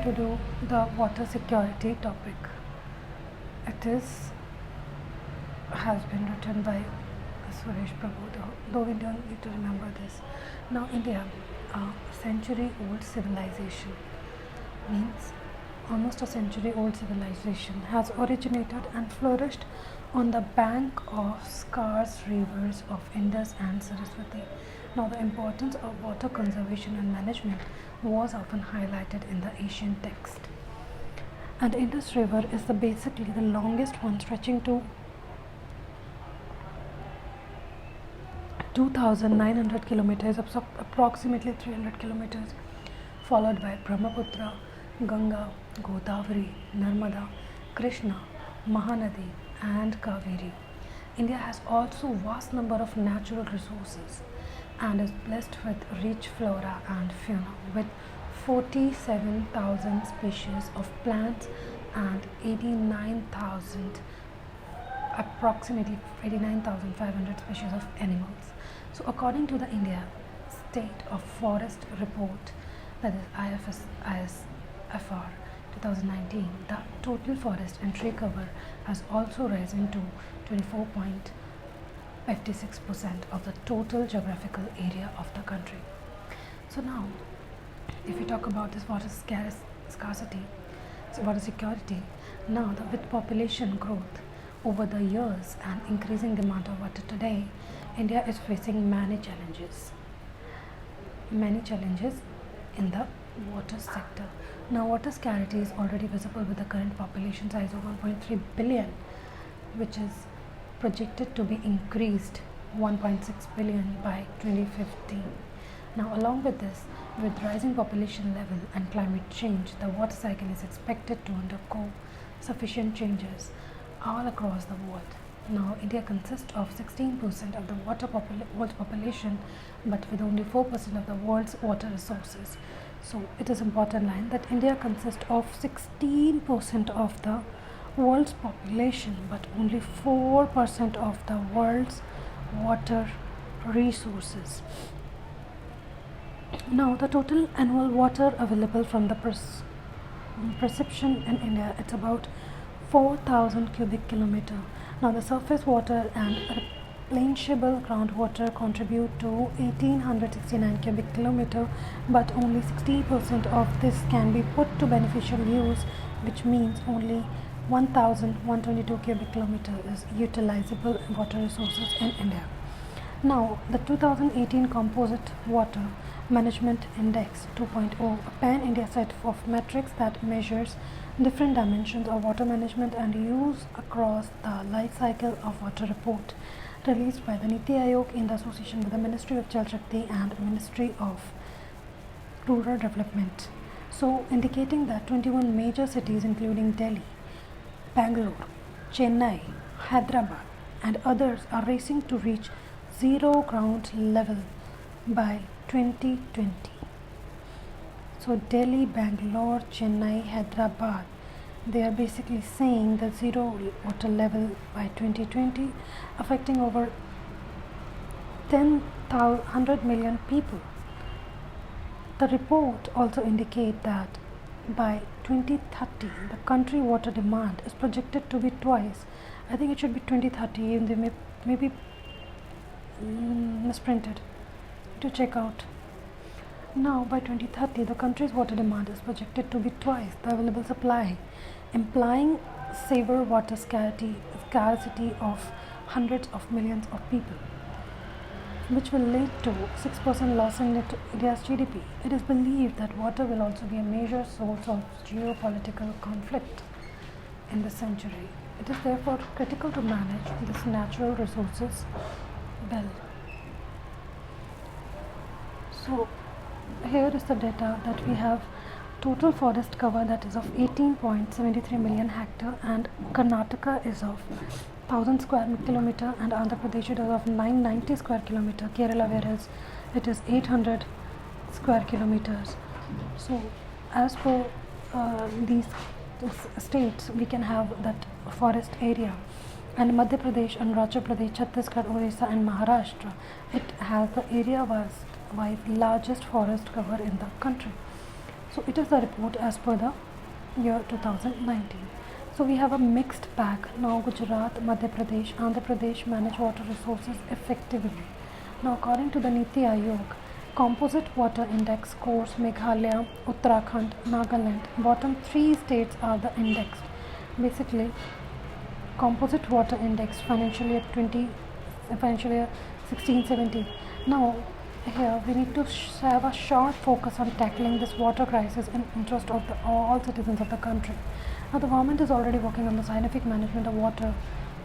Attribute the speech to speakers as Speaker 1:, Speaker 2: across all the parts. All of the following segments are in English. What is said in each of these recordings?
Speaker 1: to do the water security topic. It has been written by Suresh Prabhu, though we don't need to remember this. Now, India, a century-old civilization, means almost a century-old civilization, has originated and flourished on the bank of scarce rivers of Indus and Saraswati. Now, the importance of water conservation and management was often highlighted in the ancient text. And Indus River is basically the longest one, stretching to 2,900 kilometers, approximately 300 kilometers, followed by Brahmaputra, Ganga, Godavari, Narmada, Krishna, Mahanadi, and Kaveri. India has also vast number of natural resources and is blessed with rich flora and fauna, with 47,000 species of plants and approximately 89,500 species of animals. So according to the India State of Forest Report, that is ISFR 2019, the total forest and tree cover has also risen to 24.56% of the total geographical area of the country. So now, if we talk about this water scarcity, so water security, now with population growth over the years and increasing demand of water today, India is facing many challenges in the water sector. Now, water scarcity is already visible with the current population size of 1.3 billion, which is projected to be increased 1.6 billion by 2015. Now, along with this, with rising population level and climate change, the water cycle is expected to undergo sufficient changes all across the world. Now, India consists of 16% of the world's population, but with only 4% of the world's water resources. So, it is important line that India consists of 16% of the world's population, but only 4% of the world's water resources. Now, the total annual water available from the precipitation in India, it's about 4,000 cubic kilometer. Now, the surface water and replenishable groundwater contribute to 1,869 cubic kilometer, but only 60% of this can be put to beneficial use, which means only 1,122 cubic kilometer is utilizable water resources in India. Now, the 2018 Composite Water Management Index 2.0, a pan-India set of metrics that measures different dimensions of water management and use across the life cycle of water report, released by the Niti Aayog in the association with the Ministry of Jal Shakti and Ministry of Rural Development. So, indicating that 21 major cities including Delhi, Bangalore, Chennai, Hyderabad and others are racing to reach zero ground level by 2020. So Delhi, Bangalore, Chennai, Hyderabad, they are basically saying the zero water level by 2020, affecting over 100 million people. The report also indicates that by 2030, the country water demand is projected to be twice. I think it should be 2030, and they may be misprinted. To check out. Now, by 2030, the country's water demand is projected to be twice the available supply, implying severe water scarcity of hundreds of millions of people, which will lead to 6% loss in India's GDP. It is believed that water will also be a major source of geopolitical conflict in this century. It is therefore critical to manage these natural resources well. So, here is the data that we have. Total forest cover that is of 18.73 million hectare, and Karnataka is of 1000 square kilometer, and Andhra Pradesh is of 990 square kilometer, Kerala whereas it is 800 square kilometers. So as per these states, we can have that forest area. And Madhya Pradesh, Arunachal Pradesh, Chhattisgarh, Orissa and Maharashtra, it has the area-wise largest forest cover in the country. So it is the report as per the year 2019. So we have a mixed bag. Now Gujarat, Madhya Pradesh, Andhra Pradesh manage water resources effectively. Now according to the Niti Aayog, composite water index scores Meghalaya, Uttarakhand, Nagaland, bottom 3 states are the indexed. Basically, composite water index financial year 16-17. Now here we need to have a sharp focus on tackling this water crisis in interest of all citizens of the country. Now the government is already working on the scientific management of water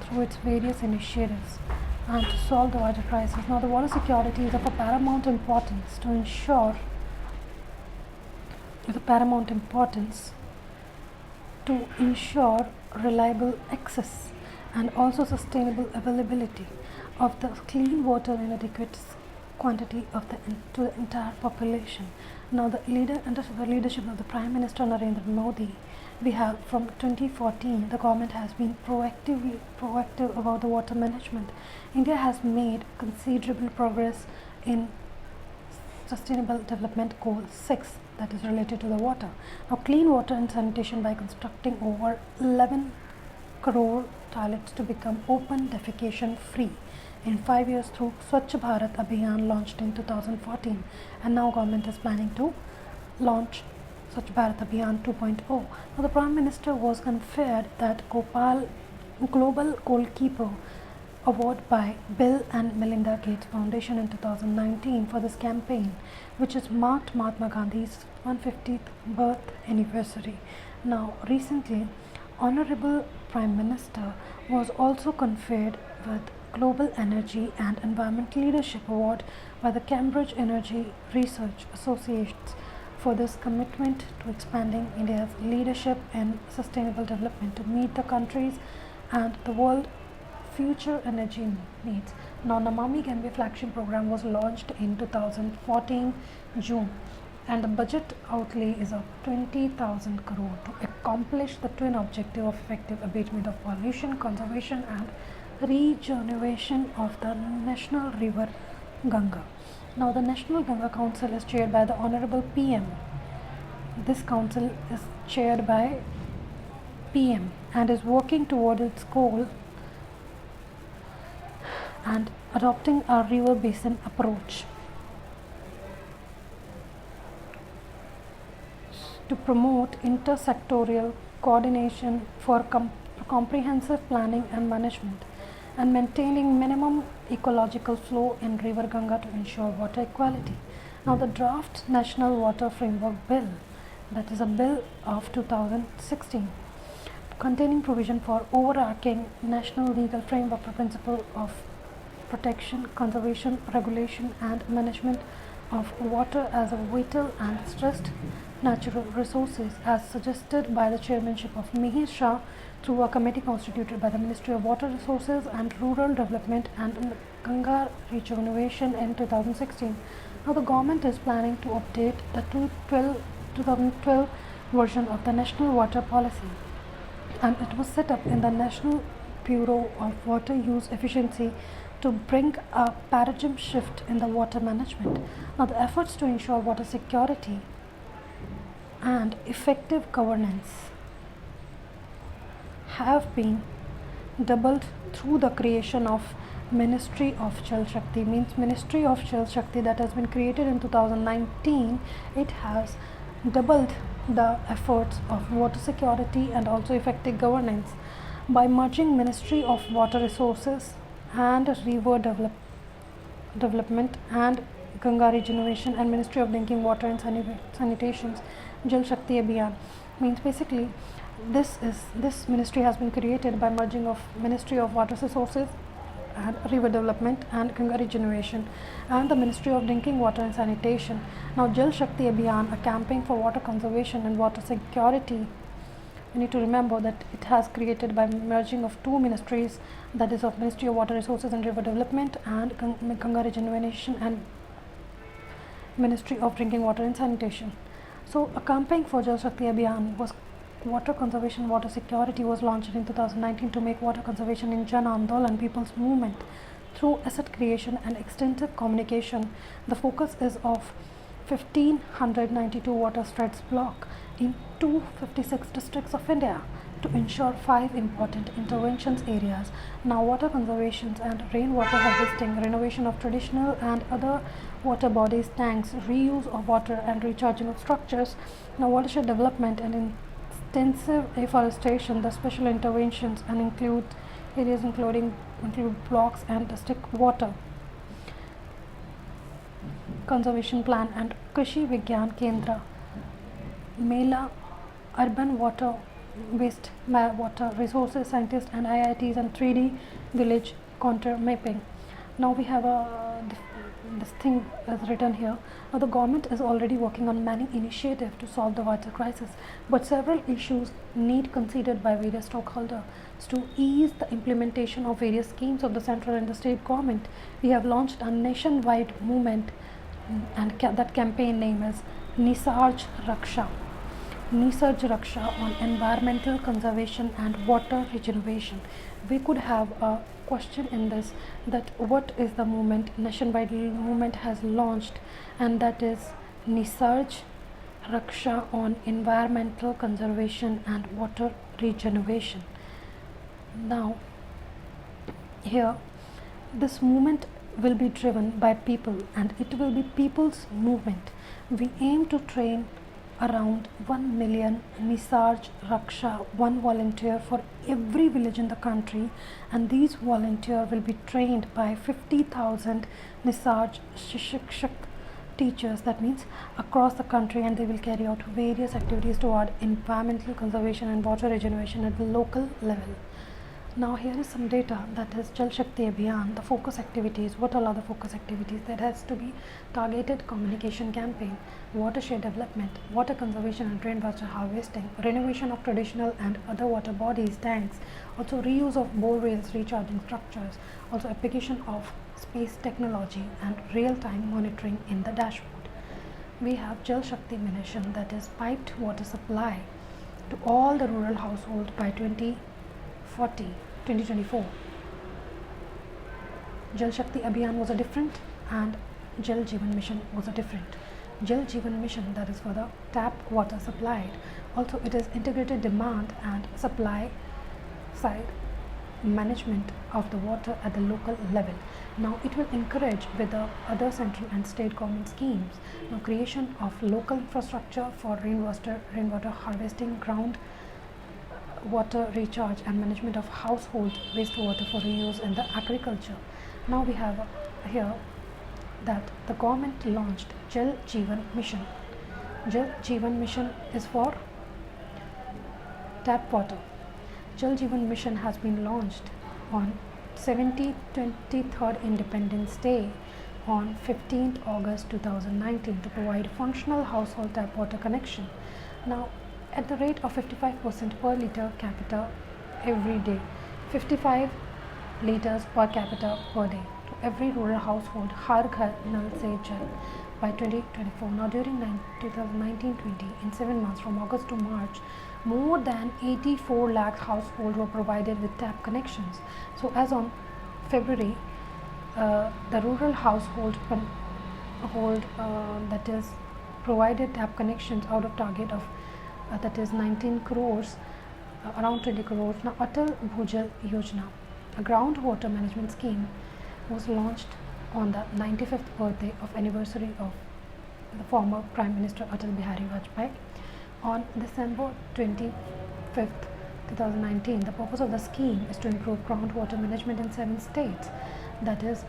Speaker 1: through its various initiatives and to solve the water crisis. Now the water security is of a paramount importance to ensure reliable access and also sustainable availability of the clean water in adequate quantity to the entire population. Now under the leadership of the Prime Minister Narendra Modi, we have from 2014 the government has been proactive about the water management. India has made considerable progress in Sustainable Development Goal 6, that is related to the water. Now clean water and sanitation by constructing over 11 crore toilets to become open defecation free in 5 years through Swachh Bharat Abhiyan launched in 2014, and now government is planning to launch Swachh Bharat Abhiyan 2.0. Now the Prime Minister was conferred that Global Goalkeeper Award by Bill and Melinda Gates Foundation in 2019 for this campaign, which has marked Mahatma Gandhi's 150th birth anniversary. Now recently, Honorable Prime Minister was also conferred with Global Energy and Environment Leadership Award by the Cambridge Energy Research Associates for this commitment to expanding India's leadership in sustainable development to meet the country's and the world future energy needs. Now Namami Gange flagship program was launched in 2014 June, and the budget outlay is of 20,000 crore to accomplish the twin objective of effective abatement of pollution, conservation and regeneration of the national river Ganga. Now the National Ganga Council is chaired by the Honorable PM. This council is chaired by PM and is working toward its goal and adopting a river basin approach to promote intersectoral coordination for comprehensive planning and management and maintaining minimum ecological flow in river Ganga to ensure water equality. Now the draft National Water Framework Bill, that is a bill of 2016, containing provision for overarching national legal framework for principle of protection, conservation, regulation and management of water as a vital and stressed natural resources, as suggested by the chairmanship of Mihir Shah through a committee constituted by the Ministry of Water Resources and Rural Development and Ganga Regeneration in 2016. Now the government is planning to update the 2012 version of the National Water Policy, and it was set up in the National Bureau of Water Use Efficiency to bring a paradigm shift in the water management. Now the efforts to ensure water security and effective governance have been doubled through the creation of Ministry of Jal Shakti. Means Ministry of Jal Shakti that has been created in 2019. It has doubled the efforts of water security and also effective governance by merging Ministry of Water Resources and River Development and Ganga Regeneration and Ministry of Drinking Water and Sanitation's Jal Shakti Abhiyan. Means basically this ministry has been created by merging of Ministry of Water Resources and River Development and Ganga Regeneration and the Ministry of Drinking Water and Sanitation. Now Jal Shakti Abhiyan, a campaign for water conservation and water security, we need to remember that it has created by merging of two ministries, that is of Ministry of Water Resources and River Development and Ganga Regeneration and Ministry of Drinking Water and Sanitation. So a campaign for Jal Shakti Abhiyan was water conservation, water security was launched in 2019 to make water conservation in Jan Andolan people's movement through asset creation and extensive communication. The focus is of 1,592 water threads block in 256 districts of India to ensure 5 important interventions areas. Now, water conservation and rainwater harvesting, renovation of traditional and other water bodies, tanks, reuse of water and recharging of structures. Now, watershed development and extensive afforestation, the special interventions and include areas include blocks and district water conservation plan and Krishi Vigyan Kendra, Mela, urban water waste water resources scientists and IITs, and 3D village contour mapping. Now we have this thing is written here. Now the government is already working on many initiatives to solve the water crisis, but several issues need considered by various stakeholders. To ease the implementation of various schemes of the central and the state government, we have launched a nationwide movement, and that campaign name is Nisarg Raksha. Nisarg Raksha on environmental conservation and water regeneration. We could have a question in this, that what is the movement, nationwide movement has launched, and that is Nisarg Raksha on environmental conservation and water regeneration. Now here this movement will be driven by people and it will be people's movement. We aim to train around 1 million Nisarg Raksha, one volunteer for every village in the country, and these volunteers will be trained by 50,000 Nisarg Shikshak teachers, that means across the country, and they will carry out various activities toward environmental conservation and water regeneration at the local level. Now here is some data, that is Jal Shakti Abhiyan, the focus activities. What all are the focus activities? That has to be targeted communication campaign, watershed development, water conservation and rainwater harvesting, renovation of traditional and other water bodies, tanks, also reuse of borewells, recharging structures, also application of space technology and real-time monitoring in the dashboard. We have Jal Shakti mission, that is piped water supply to all the rural households by 2024. Jal Shakti Abhiyan was a different, and Jal Jeevan Mission was a different. Jal Jeevan Mission, that is for the tap water supplied. Also it is integrated demand and supply side management of the water at the local level. Now it will encourage with the other central and state government schemes. Now creation of local infrastructure for rainwater harvesting, ground water recharge and management of household wastewater for reuse in the agriculture. Now we have here that the government launched Jal Jeevan Mission. Jal Jeevan Mission is for tap water. Jal Jeevan Mission has been launched on 23rd Independence Day on 15th August 2019 to provide functional household tap water connection. Now at the rate of 55% per liter capita every day, 55 liters per capita per day to every rural household, Har Ghar Nal Se Jal by 2024. Now during 2019-20, in 7 months from August to March, more than 84 lakh households were provided with tap connections. So as on February, the rural household that is provided tap connections out of target of that is 19 crores, around 20 crores. Now Atal Bhujal Yojana, a groundwater management scheme, was launched on the 95th birthday of anniversary of the former Prime Minister Atal Bihari Vajpayee on December 25th, 2019. The purpose of the scheme is to improve groundwater management in 7 states, that is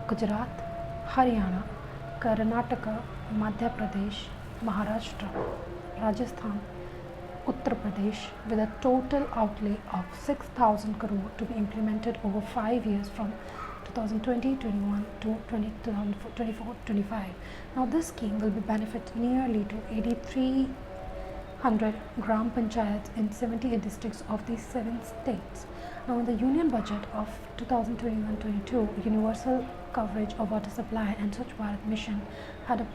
Speaker 1: Gujarat, Haryana, Karnataka, Madhya Pradesh, Maharashtra, Rajasthan, Uttar Pradesh, with a total outlay of 6,000 crore to be implemented over 5 years from 2020-21 to 2024-25. Now this scheme will be benefit nearly to 8,300 gram panchayats in 78 districts of these 7 states. Now in the union budget of 2021-22, universal coverage of water supply and Swachh Bharat mission had a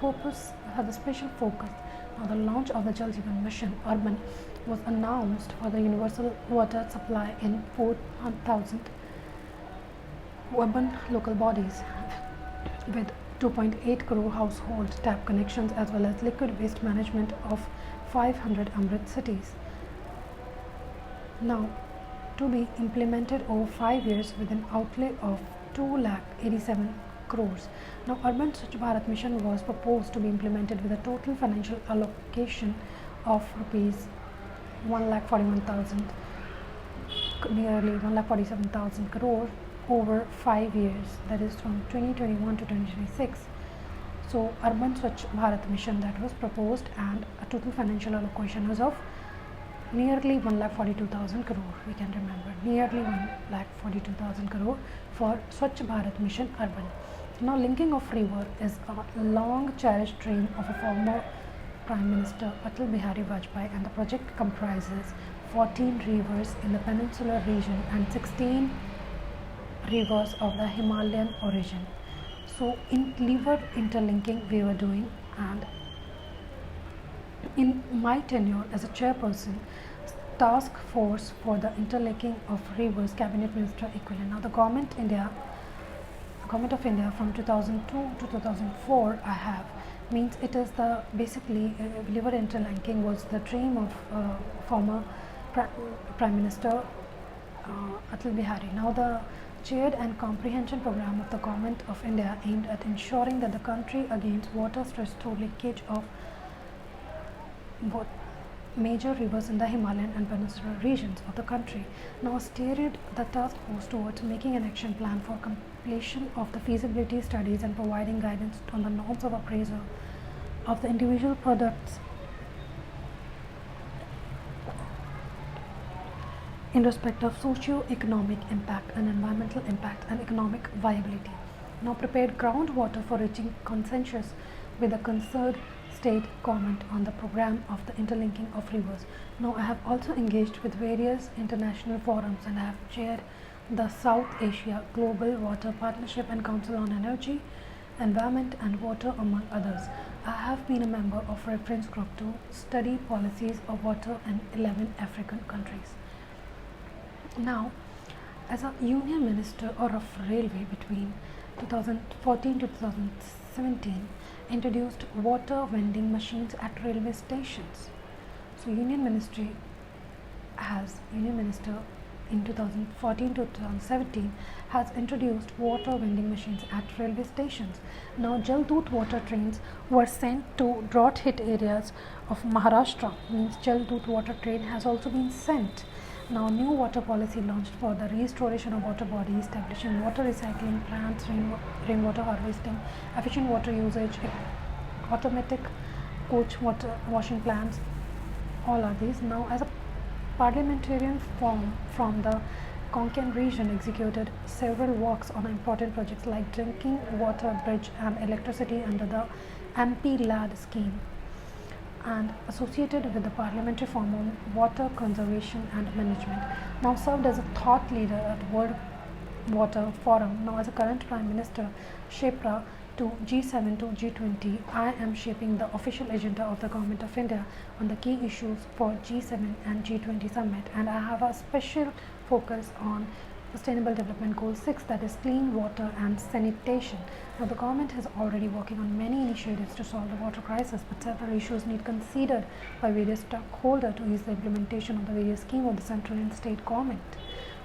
Speaker 1: special focus. Now the launch of the Jal Jeevan Mission Urban was announced for the universal water supply in 4,000 urban local bodies with 2.8 crore household tap connections as well as liquid waste management of 500 Amrit cities. Now, to be implemented over 5 years with an outlay of 2,87 crores. Now, Urban Swachh Bharat Mission was proposed to be implemented with a total financial allocation of rupees 1,41,000, nearly 1,47,000 crore over 5 years, that is from 2021 to 2026. So, Urban Swachh Bharat Mission that was proposed, and a total financial allocation was of nearly 1,42,000 crore. We can remember nearly 1,42,000 crore for Swachh Bharat Mission Urban. Now, linking of river is a long cherished dream of a former Prime Minister Atal Bihari Vajpayee, and the project comprises 14 rivers in the peninsular region and 16 rivers of the Himalayan origin. So, in river interlinking we were doing, and in my tenure as a chairperson, task force for the interlinking of rivers, cabinet minister equivalent. Now, the government of India from 2002 to 2004 I have, means it is the basically river interlinking was the dream of former Prime Minister Atal Bihari. Now, the chaired and comprehension program of the government of India aimed at ensuring that the country against water stress through leakage of major rivers in the Himalayan and peninsular regions of the country. Now, steered the task force towards making an action plan for completion of the feasibility studies and providing guidance on the norms of appraisal of the individual products in respect of socio-economic impact and environmental impact and economic viability. Now, prepared groundwater for reaching consensus with the concerned state government on the program of the interlinking of rivers. Now, I have also engaged with various international forums, and I have chaired the South Asia Global Water Partnership and Council on Energy, Environment and Water, among others. I have been a member of reference group to study policies of water in 11 African countries. Now, as a union minister or of railway between 2014 to 2017, introduced water vending machines at railway stations. So, Union Minister in 2014 to 2017 has introduced water vending machines at railway stations. Now, Jal Doot water trains were sent to drought hit areas of Maharashtra, means Jal Doot water train has also been sent. Now, new water policy launched for the restoration of water bodies, establishing water recycling plants, rainwater harvesting, efficient water usage, automatic coach water washing plants, all are these. Now, as a parliamentarian from the Konkan region, executed several works on important projects like drinking water bridge and electricity under the MP LAD scheme, and associated with the parliamentary forum on water conservation and management. Now, served as a thought leader at World Water Forum. Now, as a current Prime Minister, Shepra to G7 to G20, I am shaping the official agenda of the Government of India on the key issues for G7 and G20 summit, and I have a special focus on Sustainable Development Goal 6, that is clean water and sanitation. Now, the government is already working on many initiatives to solve the water crisis, but several issues need considered by various stakeholders to ease the implementation of the various schemes of the central and state government.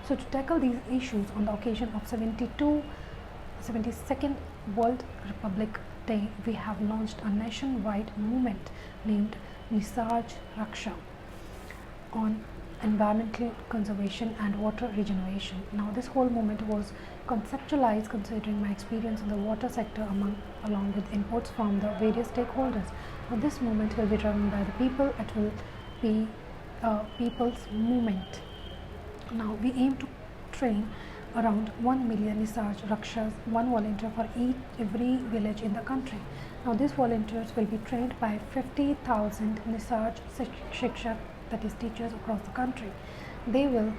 Speaker 1: So, to tackle these issues on the occasion of 72nd World Republic Day, we have launched a nationwide movement named Nisarg Raksha on environmental conservation and water regeneration. Now, this whole movement was conceptualized considering my experience in the water sector along with inputs from the various stakeholders. Now, this movement will be driven by the people. It will be a people's movement. Now, we aim to train around 1 million Nisarg Rakshas, one volunteer for every village in the country. Now, these volunteers will be trained by 50,000 Nisarg Shikshak, that is teachers across the country. They will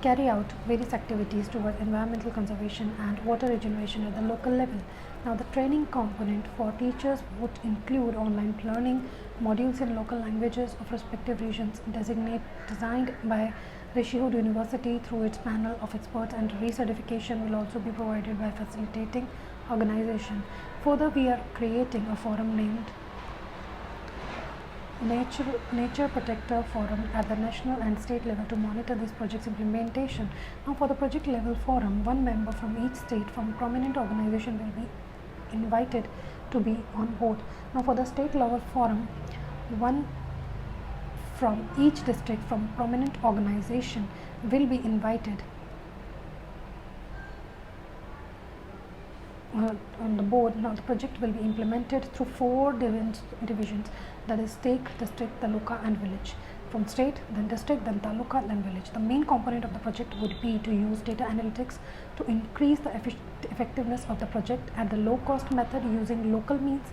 Speaker 1: carry out various activities toward environmental conservation and water regeneration at the local level. Now, the training component for teachers would include online learning, modules in local languages of respective regions designed by Rishihood University through its panel of experts, and recertification will also be provided by facilitating organization. Further, we are creating a forum named Nature Protector Forum at the national and state level to monitor this project's implementation. Now, for the project level forum, one member from each state from a prominent organization will be invited to be on board. Now, for the state level forum, one from each district from prominent organization will be invited on the board. Now, the project will be implemented through 4 divisions, that is state, district, taluka and village. From state, then district, then taluka, then village. The main component of the project would be to use data analytics to increase the effectiveness of the project at the low cost method using local means,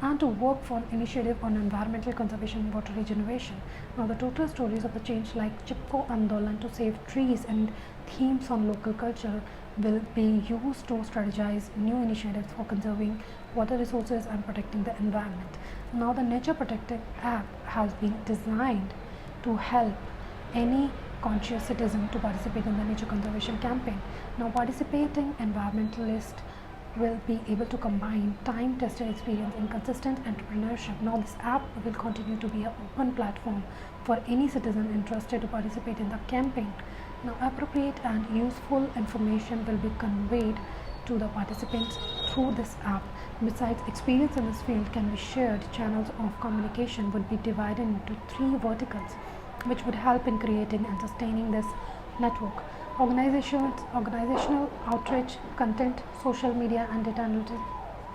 Speaker 1: and to work for an initiative on environmental conservation and water regeneration. Now, the total stories of the change like Chipko Andolan to save trees and themes on local culture will be used to strategize new initiatives for conserving water resources and protecting the environment. Now, the Nature Protective app has been designed to help any conscious citizen to participate in the nature conservation campaign. Now, participating environmentalists will be able to combine time-tested experience and consistent entrepreneurship. Now, this app will continue to be an open platform for any citizen interested to participate in the campaign. Now, appropriate and useful information will be conveyed to the participants through this app. Besides, experience in this field can be shared. Channels of communication would be divided into 3 verticals, which would help in creating and sustaining this network. Organizational outreach, content, social media and data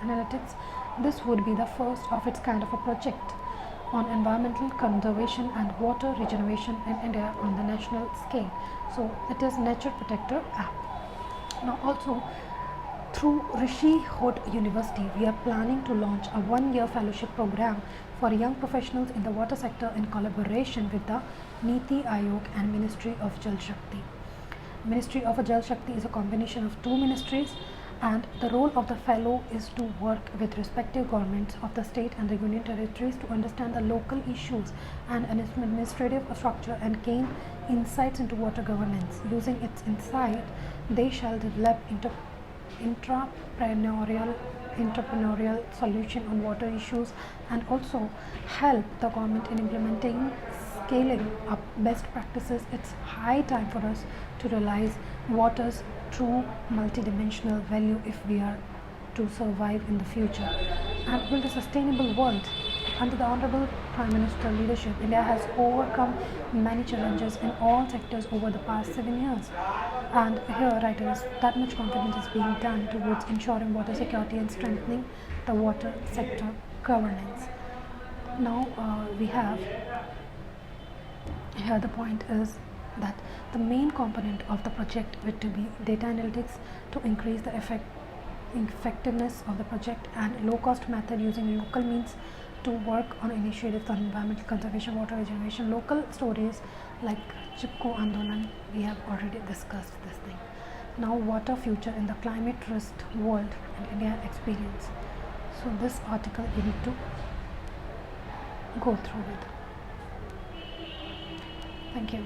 Speaker 1: analytics. This would be the first of its kind of a project on environmental conservation and water regeneration in India on the national scale. So it is Nature Protector app. Now, also through Rishi Hood University, we are planning to launch a 1-year fellowship program for young professionals in the water sector in collaboration with the Niti Aayog and Ministry of Jal Shakti. Ministry of Jal Shakti is a combination of 2 ministries, and the role of the fellow is to work with respective governments of the state and the union territories to understand the local issues and administrative structure and gain insights into water governance. Using its insight, they shall develop entrepreneurial solution on water issues and also help the government in implementing scaling up best practices. It's high time for us to realize water's true multidimensional value if we are to survive in the future and build a sustainable world. Under the Honorable Prime Minister leadership, India has overcome many challenges in all sectors over the past 7 years. And here, writers, that much confidence is being done towards ensuring water security and strengthening the water sector governance. Now, we have here the point is that the main component of the project would to be data analytics to increase the effectiveness of the project and low-cost method using local means to work on initiatives on environmental conservation, water regeneration, local stories like Chipko Andolan. We have already discussed this thing. Now, water future in the climate risk world and India experience. So this article you need to go through it. Thank you.